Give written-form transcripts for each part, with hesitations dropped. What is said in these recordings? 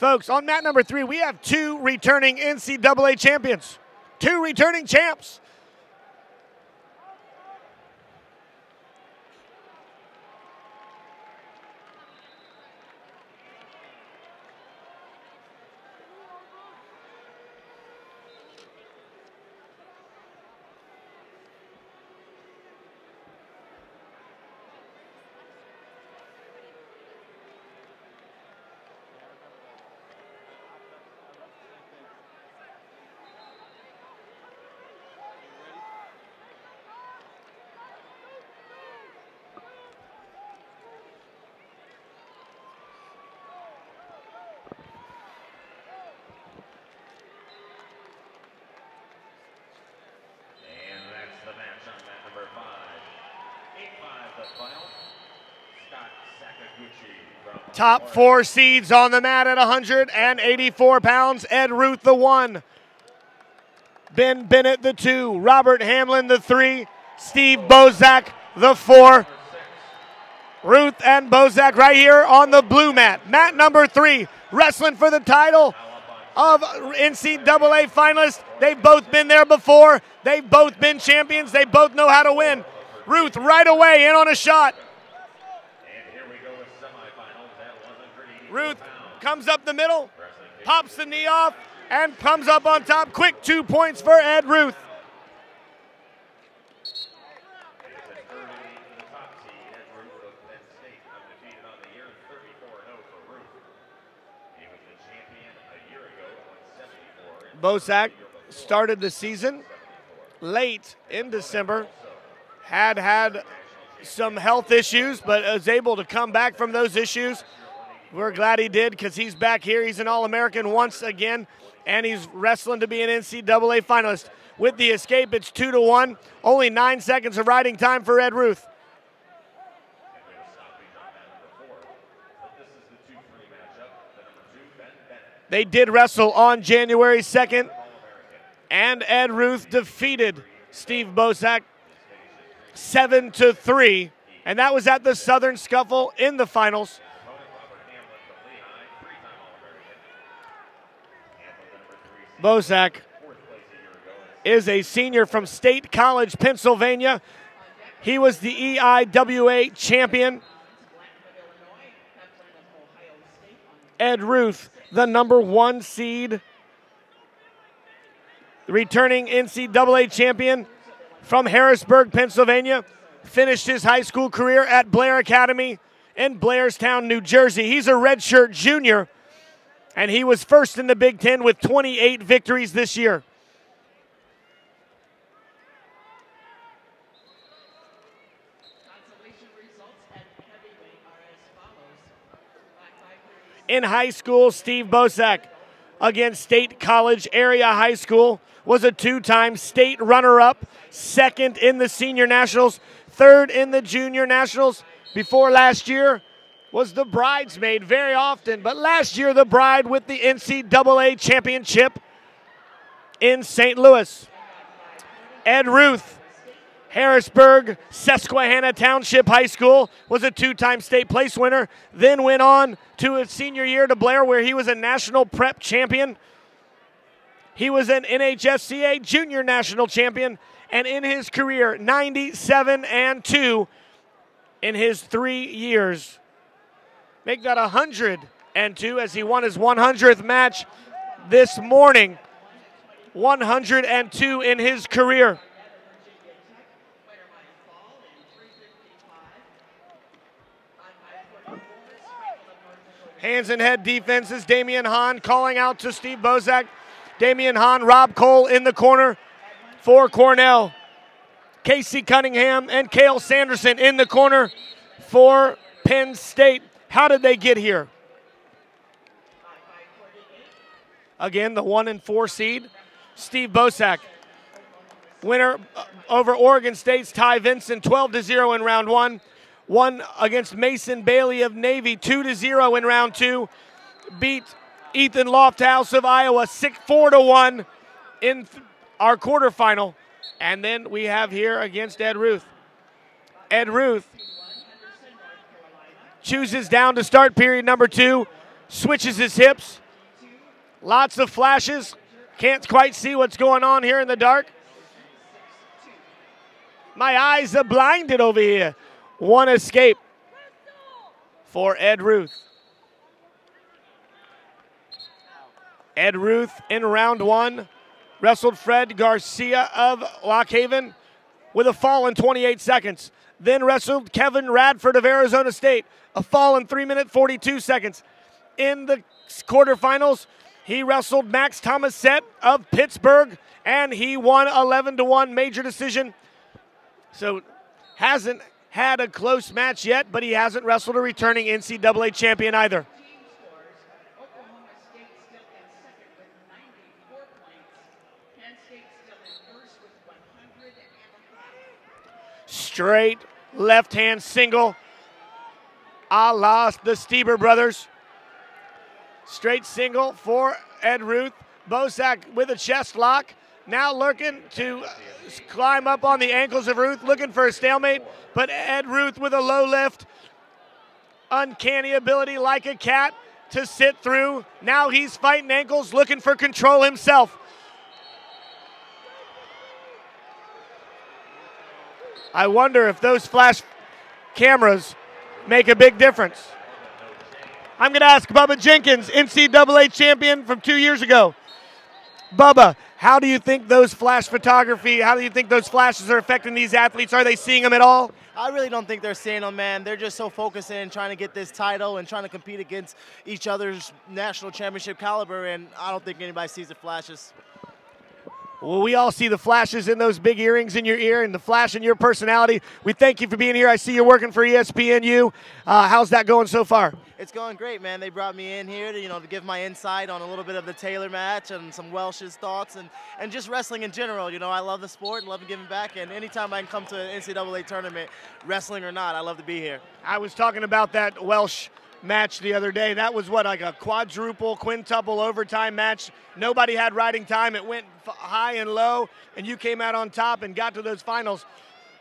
Folks, on mat number 3, we have 2 returning NCAA champions. 2 returning champs. Top 4 seeds on the mat at 184 pounds. Ed Ruth, the 1. Ben Bennett, the 2. Robert Hamlin, the 3. Steve Bosak, the 4. Ruth and Bosak right here on the blue mat. Mat number 3, wrestling for the title of NCAA finalists. They've both been there before. They've both been champions. They both know how to win. Ruth right away in on a shot. Ruth comes up the middle, pops the knee off, and comes up on top. Quick 2 points for Ed Ruth. Bosak started the season late in December, had some health issues, but was able to come back from those issues. We're glad he did because he's back here. He's an All-American once again, and he's wrestling to be an NCAA finalist. With the escape, it's 2-1. Only 9 seconds of riding time for Ed Ruth. They did wrestle on January 2nd, and Ed Ruth defeated Steve Bosak 7-3, and that was at the Southern Scuffle in the finals. Bosak is a senior from State College, Pennsylvania. He was the EIWA champion. Ed Ruth, the number 1 seed, returning NCAA champion from Harrisburg, Pennsylvania, finished his high school career at Blair Academy in Blairstown, New Jersey. He's a redshirt junior, and he was first in the Big Ten with 28 victories this year. In high school, Steve Bosak, against State College Area High School, was a 2-time state runner-up, 2nd in the Senior Nationals, 3rd in the Junior Nationals. Before last year was the bridesmaid very often, but last year the bride with the NCAA championship in St. Louis. Ed Ruth, Harrisburg, Susquehanna Township High School, was a 2-time state place winner, then went on to his senior year to Blair where he was a national prep champion. He was an NHSCA junior national champion, and in his career, 97-2 in his 3 years. Make that 102 as he won his 100th match this morning. 102 in his career. Hands and head defenses. Damian Hahn calling out to Steve Bosak. Damian Hahn, Rob Cole in the corner for Cornell. Casey Cunningham and Cale Sanderson in the corner for Penn State. How did they get here? Again, the 1 and 4 seed, Steve Bosak. Winner over Oregon State's Ty Vinson, 12-0 in round 1. Won against Mason Bailey of Navy, 2-0 in round 2. Beat Ethan Lofthouse of Iowa, 4-1 in our quarterfinal. And then we have here against Ed Ruth. Ed Ruth chooses down to start period number 2, switches his hips, Lots of flashes. Can't quite see what's going on here in the dark. My eyes are blinded over here. One escape for Ed Ruth. Ed Ruth in round one wrestled Fred Garcia of Lock Haven with a fall in 28 seconds. Then wrestled Kevin Radford of Arizona State, a fall in 3 minutes 42 seconds. In the quarterfinals, he wrestled Max Thomasette of Pittsburgh, and he won 11-1 major decision. So hasn't had a close match yet, but he hasn't wrestled a returning NCAA champion either. Straight left-hand single, a la the Stieber brothers. Straight single for Ed Ruth. Bosak with a chest lock. Now looking to climb up on the ankles of Ruth, looking for a stalemate, but Ed Ruth with a low lift. Uncanny ability like a cat to sit through. Now he's fighting ankles, looking for control himself. I wonder if those flash cameras make a big difference. I'm going to ask Bubba Jenkins, NCAA champion from 2 years ago. Bubba, how do you think those flash photography, how do you think those flashes are affecting these athletes? Are they seeing them at all? I really don't think they're seeing them, man. They're just so focused in trying to get this title and trying to compete against each other's national championship caliber, and I don't think anybody sees the flashes. Well, we all see the flashes in those big earrings in your ear and the flash in your personality. We thank you for being here. I see you're working for ESPNU. How's that going so far? It's going great, man. They brought me in here to, to give my insight on a little bit of the Taylor match and some Welsh's thoughts and just wrestling in general. I love the sport and love giving back, and anytime I can come to an NCAA tournament, wrestling or not, I love to be here. I was talking about that Welsh match the other day. That was what, like a quadruple, quintuple overtime match. Nobody had riding time. It went high and low, and you came out on top and got to those finals.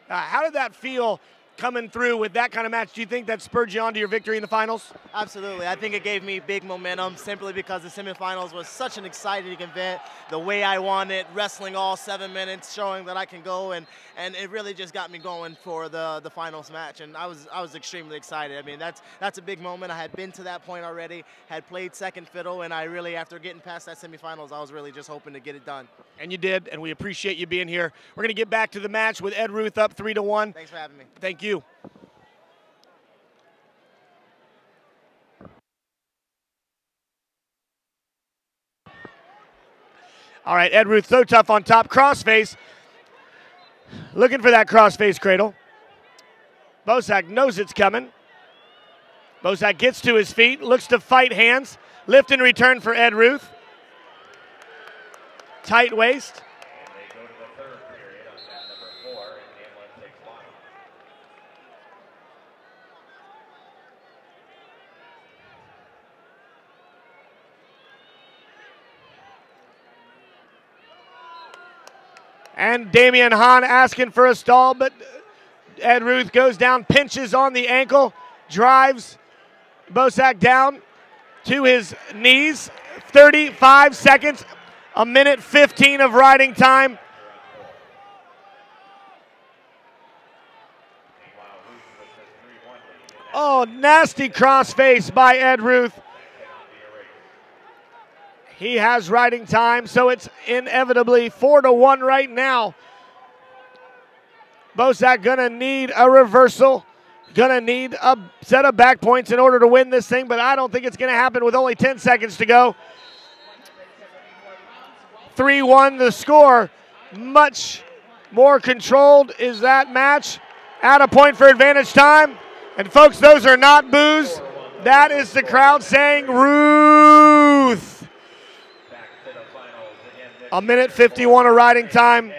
How did that feel coming through with that kind of match? Do you think that spurred you on to your victory in the finals? Absolutely. I think it gave me big momentum simply because the semifinals was such an exciting event, the way I wanted, wrestling all 7 minutes, showing that I can go, and it really just got me going for the finals match, and I was extremely excited. I mean, that's a big moment. I had been to that point already, had played second fiddle, and I really, after getting past that semifinals, I was really just hoping to get it done. And you did, and we appreciate you being here. We're going to get back to the match with Ed Ruth up 3-1. Thanks for having me. Thank you. All right, Ed Ruth, so tough on top. Crossface. Looking for that crossface cradle. Bosak knows it's coming. Bosak gets to his feet, looks to fight hands. Lift in return for Ed Ruth. Tight waist. And Damian Hahn asking for a stall, but Ed Ruth goes down, pinches on the ankle, drives Bosak down to his knees. 35 seconds, a minute 15 of riding time. Oh, nasty crossface by Ed Ruth. He has riding time, so it's inevitably 4-1 right now. Bosak gonna need a reversal, gonna need a set of back points in order to win this thing, but I don't think it's gonna happen with only 10 seconds to go. 3-1 the score. Much more controlled is that match. At a point for advantage time. And folks, those are not boos. That is the crowd saying Ruth. A minute 51 of riding time,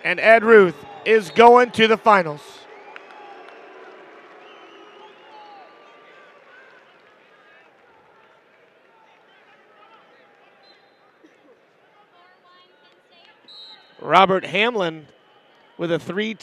and Ed Ruth is going to the finals. Robert Hamlin with a 3